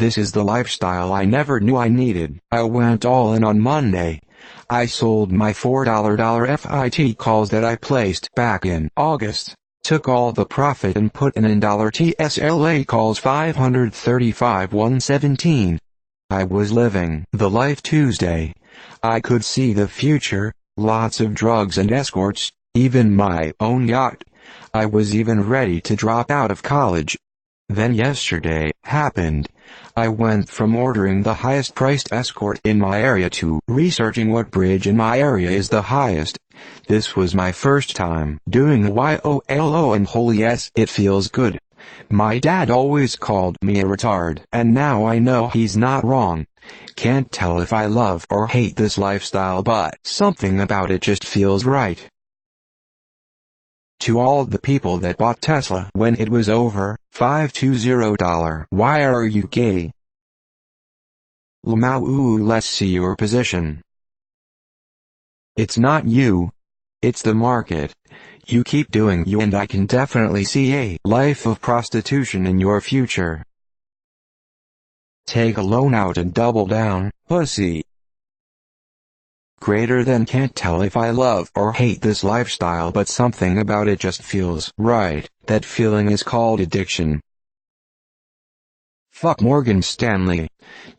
This is the lifestyle I never knew I needed. I went all in on Monday. I sold my $4 FIT calls that I placed back in August, took all the profit and put in $TSLA calls 535 117. I was living the life Tuesday. I could see the future, lots of drugs and escorts, even my own yacht. I was even ready to drop out of college. Then yesterday happened. I went from ordering the highest priced escort in my area to researching what bridge in my area is the highest. This was my first time doing YOLO and holy yes, it feels good. My dad always called me a retard, and now I know he's not wrong. Can't tell if I love or hate this lifestyle, but something about it just feels right. To all the people that bought Tesla when it was over $520, why are you gay? Lamau, let's see your position. It's not you. It's the market. You keep doing you and I can definitely see a life of prostitution in your future. Take a loan out and double down, pussy. Greater than can't tell if I love or hate this lifestyle, but something about it just feels right. That feeling is called addiction. Fuck Morgan Stanley.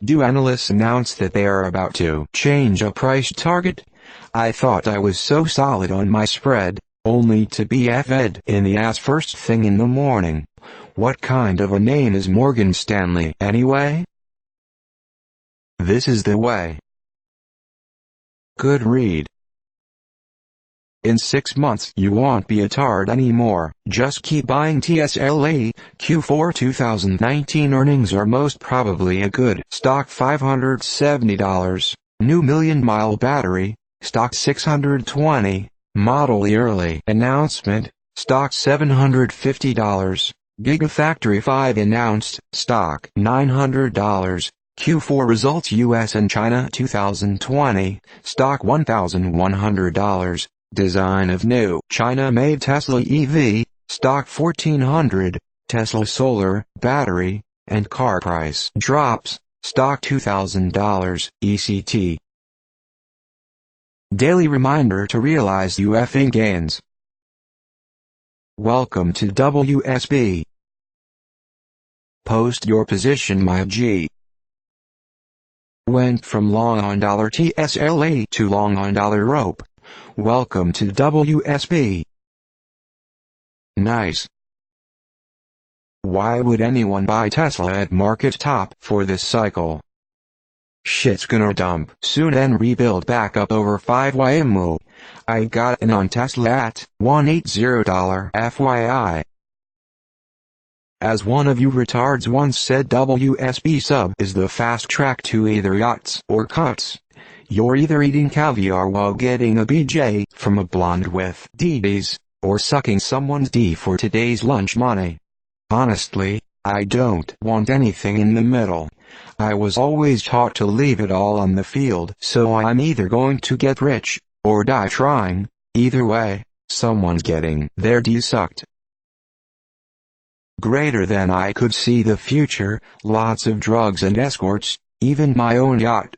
Do analysts announce that they are about to change a price target? I thought I was so solid on my spread, only to be fed in the ass first thing in the morning. What kind of a name is Morgan Stanley anyway? This is the way. Good read. In 6 months you won't be a tard anymore. Just keep buying TSLA. Q4 2019 earnings are most probably a good stock $570. New million-mile battery, stock $620. Model yearly announcement, stock $750. Gigafactory 5 announced, stock $900. Q4 results US and China 2020, stock $1,100. Design of new China-made Tesla EV, stock $1,400. Tesla solar, battery, and car price drops, stock $2,000, ECT. Daily reminder to realize UFing gains. Welcome to WSB. Post your position, my G. Went from long on $TSLA to long on rope. Welcome to WSB. Nice. Why would anyone buy Tesla at market top for this cycle? Shit's gonna dump soon and rebuild back up over 5 YMO. I got in on Tesla at $180 FYI. As one of you retards once said, WSB sub is the fast track to either yachts or cuts. You're either eating caviar while getting a BJ from a blonde with DDs, or sucking someone's D for today's lunch money. Honestly, I don't want anything in the middle. I was always taught to leave it all on the field, so I'm either going to get rich, or die trying. Either way, someone's getting their D sucked. Greater than I could see the future, lots of drugs and escorts, even my own yacht.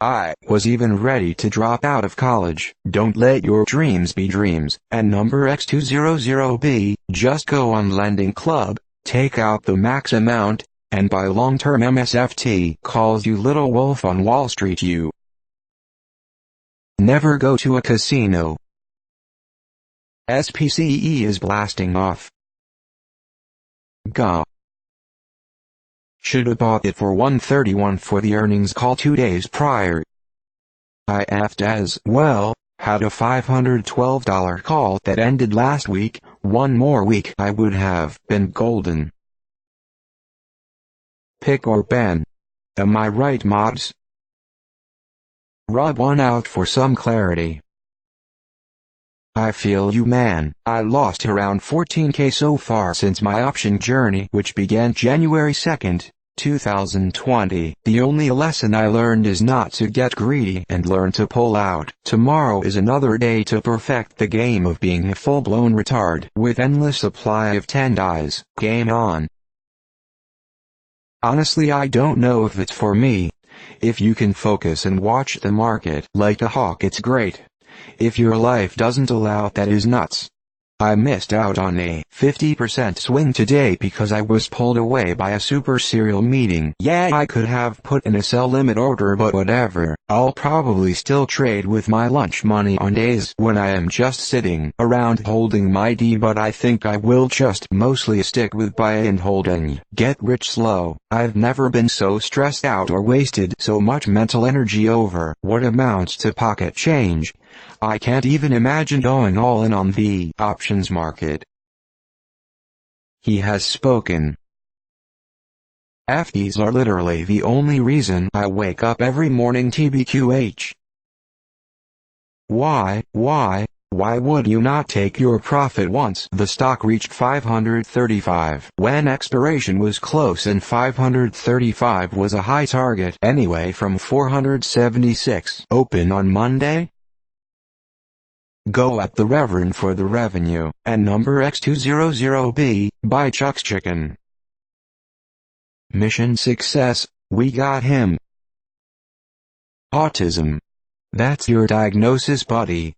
I was even ready to drop out of college. Don't let your dreams be dreams. And number X200B, just go on Lending Club, take out the max amount, and buy long-term MSFT calls. You little wolf on Wall Street, you. Never go to a casino. SPCE is blasting off. Go. Should've bought it for $131 for the earnings call 2 days prior. I effed as well, had a $512 call that ended last week. One more week I would have been golden. Pick or ban. Am I right, mods? Rub one out for some clarity. I feel you, man. I lost around 14k so far since my option journey, which began January 2nd, 2020. The only lesson I learned is not to get greedy and learn to pull out. Tomorrow is another day to perfect the game of being a full-blown retard with endless supply of tendies. Game on. Honestly, I don't know if it's for me. If you can focus and watch the market like a hawk, it's great. If your life doesn't allow it, that is nuts. I missed out on a 50% swing today because I was pulled away by a super serial meeting. Yeah, I could have put in a sell limit order, but whatever. I'll probably still trade with my lunch money on days when I am just sitting around holding my D, but I think I will just mostly stick with buy and hold and get rich slow. I've never been so stressed out or wasted so much mental energy over what amounts to pocket change. I can't even imagine going all in on the options market. He has spoken. FDs are literally the only reason I wake up every morning. TBQH. Why would you not take your profit once the stock reached 535 when expiration was close and 535 was a high target anyway from 476 open on Monday? Go at the Reverend for the revenue, and number X200B, by Chuck's Chicken. Mission success, we got him. Autism. That's your diagnosis, buddy.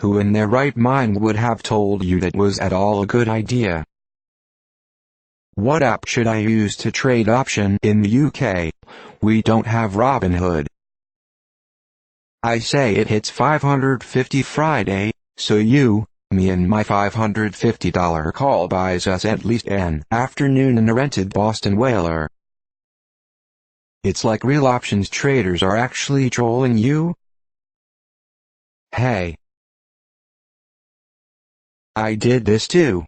Who in their right mind would have told you that was at all a good idea? What app should I use to trade option in the UK? We don't have Robinhood. I say it hits 550 Friday, so you, me and my $550 call buys us at least an afternoon in a rented Boston whaler. It's like real options traders are actually trolling you? Hey. I did this too.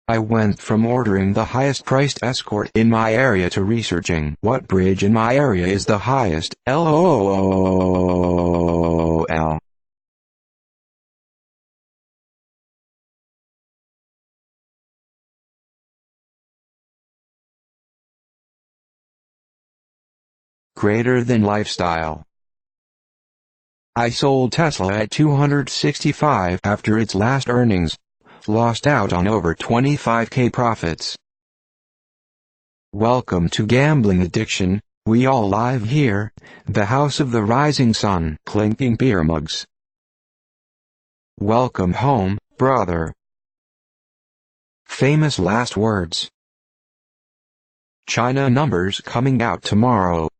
I went from ordering the highest priced escort in my area to researching what bridge in my area is the highest. LOL. Greater than lifestyle. I sold Tesla at 265 after its last earnings. Lost out on over 25k profits. Welcome to gambling addiction, we all live here, the house of the rising sun, clinking beer mugs. Welcome home, brother. Famous last words. China numbers coming out tomorrow.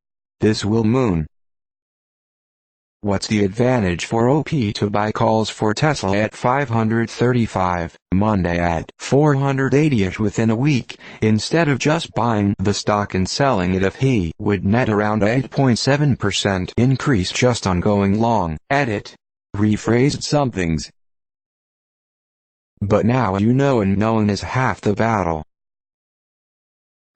This will moon. What's the advantage for OP to buy calls for Tesla at 535, Monday at 480ish within a week, instead of just buying the stock and selling it if he would net around 8.7% increase just on going long? Edit. Rephrased some things. But now you know, and knowing is half the battle.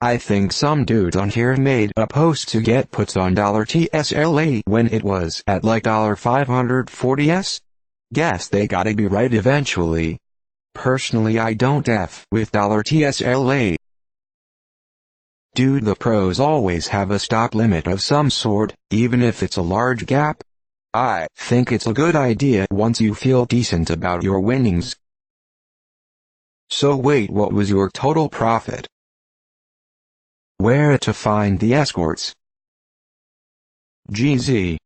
I think some dude on here made a post to get puts on $TSLA when it was at like $540s? Guess they gotta be right eventually. Personally, I don't F with $TSLA. Dude, the pros always have a stop limit of some sort, even if it's a large gap. I think it's a good idea once you feel decent about your winnings. So wait, what was your total profit? Where to find the escorts? GZ.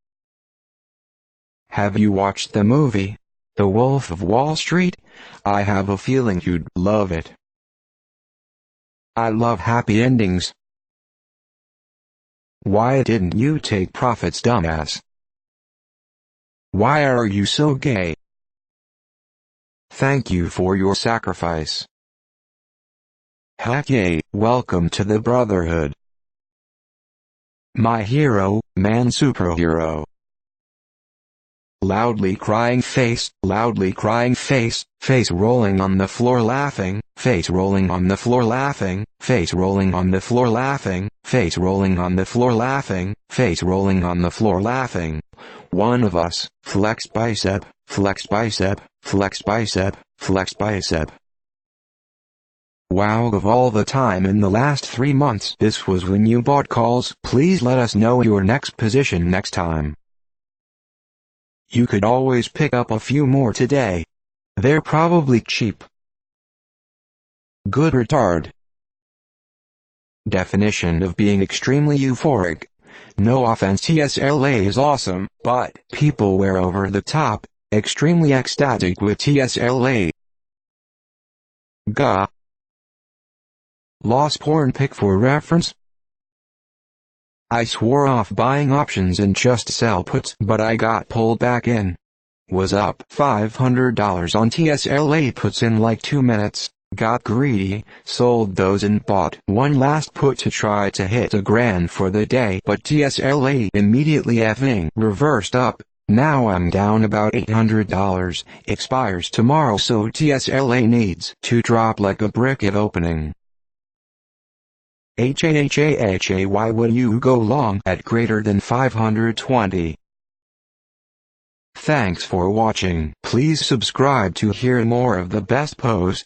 Have you watched the movie, The Wolf of Wall Street? I have a feeling you'd love it. I love happy endings. Why didn't you take profits, dumbass? Why are you so gay? Thank you for your sacrifice. Heck yay, welcome to the Brotherhood. My hero, man superhero. Loudly crying face, face rolling on the floor laughing, face rolling on the floor laughing, face rolling on the floor laughing, face rolling on the floor laughing, face rolling on the floor laughing. One of us, flex bicep, flex bicep, flex bicep, flex bicep. Wow, of all the time in the last 3 months this was when you bought calls. Please let us know your next position next time. You could always pick up a few more today. They're probably cheap. Good retard. Definition of being extremely euphoric. No offense, TSLA is awesome, but people were over the top, extremely ecstatic with TSLA. Gah. Lost porn pic for reference. I swore off buying options and just sell puts, but I got pulled back in. Was up $500 on TSLA puts in like 2 minutes, got greedy, sold those and bought one last put to try to hit $1,000 for the day, but TSLA immediately effing reversed up. Now I'm down about $800, expires tomorrow, so TSLA needs to drop like a brick at opening. Why would you go long at greater than 520? Thanks for watching. Please subscribe to hear more of the best pose.